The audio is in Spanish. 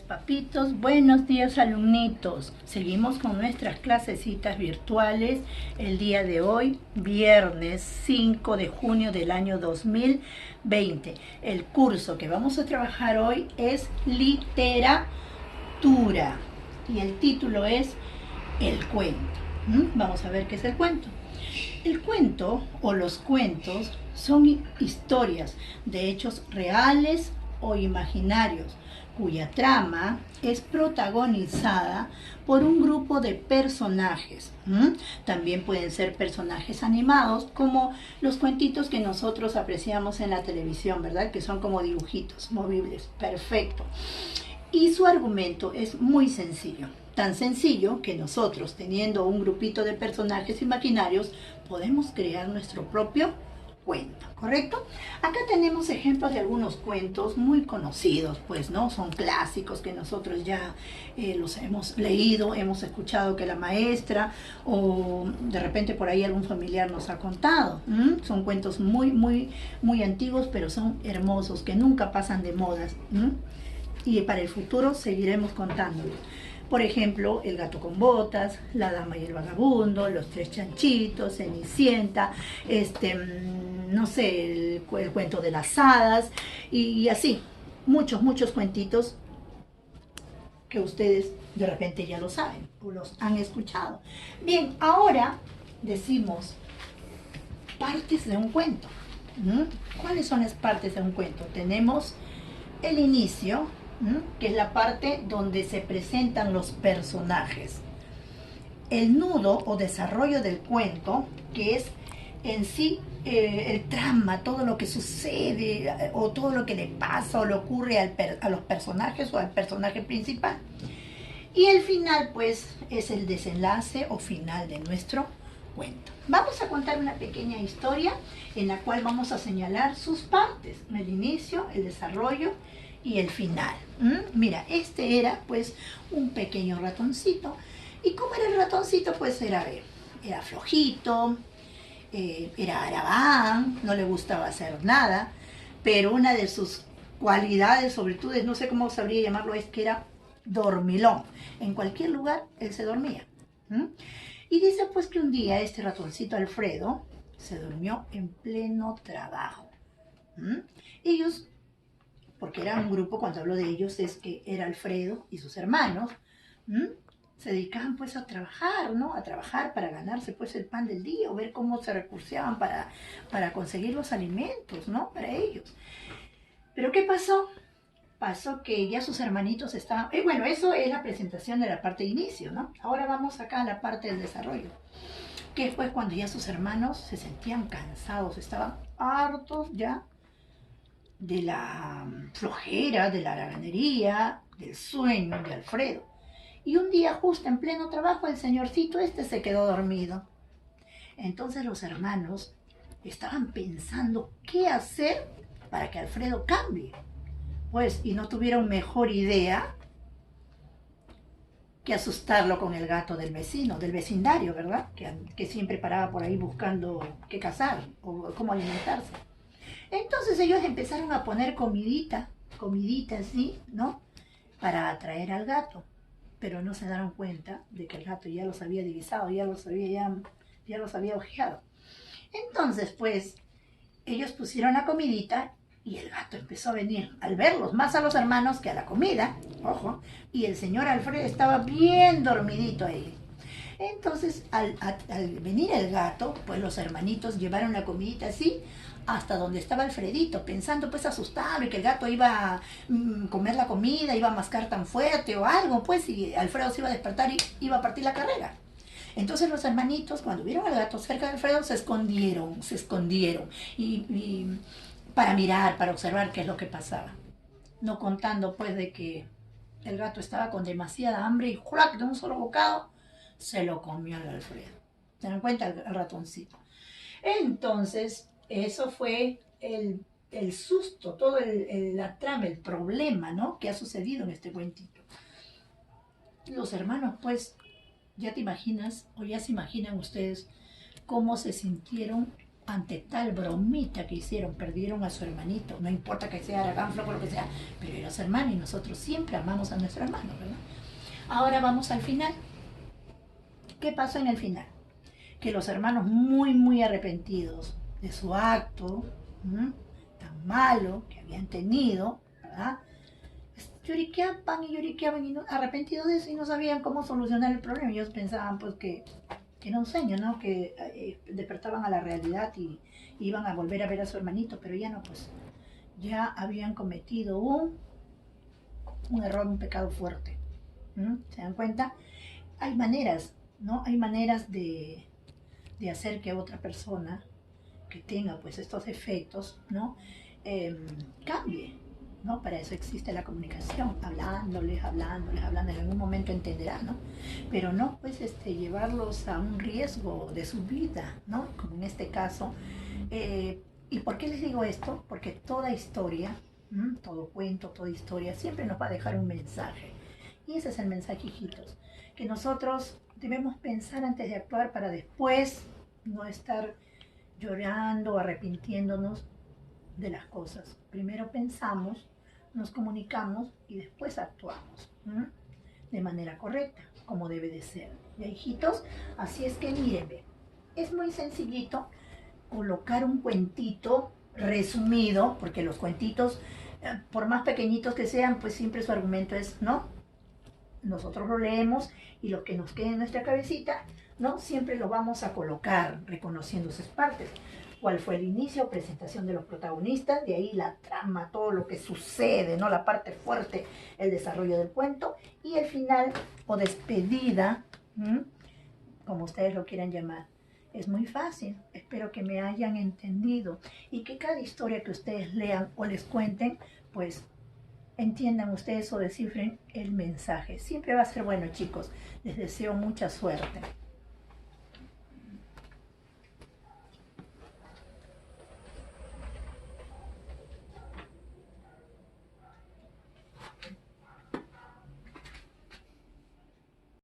papitos, buenos días alumnitos. Seguimos con nuestras clasecitas virtuales el día de hoy, viernes 5 de junio del año 2020. El curso que vamos a trabajar hoy es literatura y el título es el cuento. Vamos a ver qué es el cuento. El cuento o los cuentos son historias de hechos reales o imaginarios, cuya trama es protagonizada por un grupo de personajes. También pueden ser personajes animados, como los cuentitos que nosotros apreciamos en la televisión, ¿verdad? Que son como dibujitos movibles. Perfecto. Y su argumento es muy sencillo. Tan sencillo que nosotros, teniendo un grupito de personajes imaginarios, podemos crear nuestro propio cuento, ¿correcto? Acá tenemos ejemplos de algunos cuentos muy conocidos, pues, ¿no? Son clásicos que nosotros ya los hemos leído, hemos escuchado que la maestra o de repente por ahí algún familiar nos ha contado. Son cuentos muy antiguos, pero son hermosos, que nunca pasan de modas. Y para el futuro seguiremos contándolos. Por ejemplo, El gato con botas, La dama y el vagabundo, Los tres chanchitos, Cenicienta, no sé, el cuento de las hadas y así, muchos cuentitos que ustedes de repente ya lo saben o los han escuchado. Bien, ahora decimos partes de un cuento. ¿Cuáles son las partes de un cuento? Tenemos el inicio, que es la parte donde se presentan los personajes. El nudo o desarrollo del cuento, que es en sí el trama, todo lo que sucede o todo lo que le pasa o le ocurre a los personajes o al personaje principal. Y el final, pues, es el desenlace o final de nuestro cuento. Vamos a contar una pequeña historia en la cual vamos a señalar sus partes, el inicio, el desarrollo y el final. Mira, este era pues un pequeño ratoncito. ¿Y cómo era el ratoncito? Pues era flojito, era aragán, no le gustaba hacer nada, pero una de sus cualidades, sobre todo, no sé cómo sabría llamarlo, es que era dormilón. En cualquier lugar él se dormía. Y dice pues que un día este ratoncito Alfredo se durmió en pleno trabajo. Ellos, porque era un grupo, cuando hablo de ellos es que era Alfredo y sus hermanos, se dedicaban pues a trabajar, ¿no? A trabajar para ganarse pues el pan del día o ver cómo se recurseaban para conseguir los alimentos, ¿no? Para ellos. Pero ¿qué pasó? Pasó que ya sus hermanitos estaban... bueno, eso es la presentación de la parte de inicio, ¿no? Ahora vamos acá a la parte del desarrollo, que fue cuando ya sus hermanos se sentían cansados, estaban hartos ya de la flojera, de la haraganería, del sueño de Alfredo. Y un día, justo en pleno trabajo, el señorcito se quedó dormido. Entonces los hermanos estaban pensando qué hacer para que Alfredo cambie. Pues, y no tuvieron mejor idea que asustarlo con el gato del vecino, del vecindario, ¿verdad? Que siempre paraba por ahí buscando qué cazar o cómo alimentarse. Entonces ellos empezaron a poner comidita así, ¿no? Para atraer al gato. Pero no se daron cuenta de que el gato ya los había divisado, ya los había ojeado. Entonces, pues, ellos pusieron la comidita y el gato empezó a venir, al verlos, más a los hermanos que a la comida, ojo, y el señor Alfredo estaba bien dormidito ahí. Entonces, al venir el gato, pues los hermanitos llevaron la comidita así hasta donde estaba Alfredito, pensando pues asustarlo y que el gato iba a comer la comida, iba a mascar tan fuerte o algo, pues, y Alfredo se iba a despertar y iba a partir la carrera. Entonces los hermanitos, cuando vieron al gato cerca de Alfredo, se escondieron, y para mirar, para observar qué es lo que pasaba. No contando pues de que el gato estaba con demasiada hambre y ¡juac! De un solo bocado se lo comió al Alfredo. ¿Se dan cuenta? El ratoncito. Entonces, eso fue el susto, todo la trama, el problema, ¿no? Que ha sucedido en este cuentito. Los hermanos, pues, ya te imaginas, o ya se imaginan ustedes cómo se sintieron ante tal bromita que hicieron, perdieron a su hermanito. No importa que sea Aragán, o lo que sea, pero era su hermano y nosotros siempre amamos a nuestro hermano, ¿verdad? Ahora vamos al final. ¿Qué pasó en el final? Que los hermanos muy arrepentidos de su acto tan malo que habían tenido, ¿verdad? Lloriqueaban y arrepentidos de eso y no sabían cómo solucionar el problema. Ellos pensaban pues que era un sueño, ¿no? Que despertaban a la realidad y iban a volver a ver a su hermanito, pero ya no, pues ya habían cometido un error, un pecado fuerte. ¿Se dan cuenta? Hay maneras, ¿no? Hay maneras de hacer que otra persona que tenga pues estos efectos, ¿no? Cambie, ¿no? Para eso existe la comunicación, hablándoles, en algún momento entenderá, ¿no? Pero no, pues, llevarlos a un riesgo de su vida, ¿no? Como en este caso. ¿Y por qué les digo esto? Porque toda historia, todo cuento, toda historia, siempre nos va a dejar un mensaje. Y ese es el mensaje, hijitos, que nosotros debemos pensar antes de actuar para después no estar llorando, arrepintiéndonos de las cosas. Primero pensamos, nos comunicamos y después actuamos de manera correcta, como debe de ser. ¿Ya, hijitos? Así es que mírenme, es muy sencillito colocar un cuentito resumido, porque los cuentitos, por más pequeñitos que sean, pues siempre su argumento es, ¿no? Nosotros lo leemos y lo que nos quede en nuestra cabecita, ¿no? Siempre lo vamos a colocar reconociendo sus partes. ¿Cuál fue el inicio? Presentación de los protagonistas, de ahí la trama, todo lo que sucede, ¿no? La parte fuerte, el desarrollo del cuento y el final o despedida, como ustedes lo quieran llamar. Es muy fácil, espero que me hayan entendido y que cada historia que ustedes lean o les cuenten, pues entiendan ustedes o descifren el mensaje. Siempre va a ser bueno, chicos. Les deseo mucha suerte.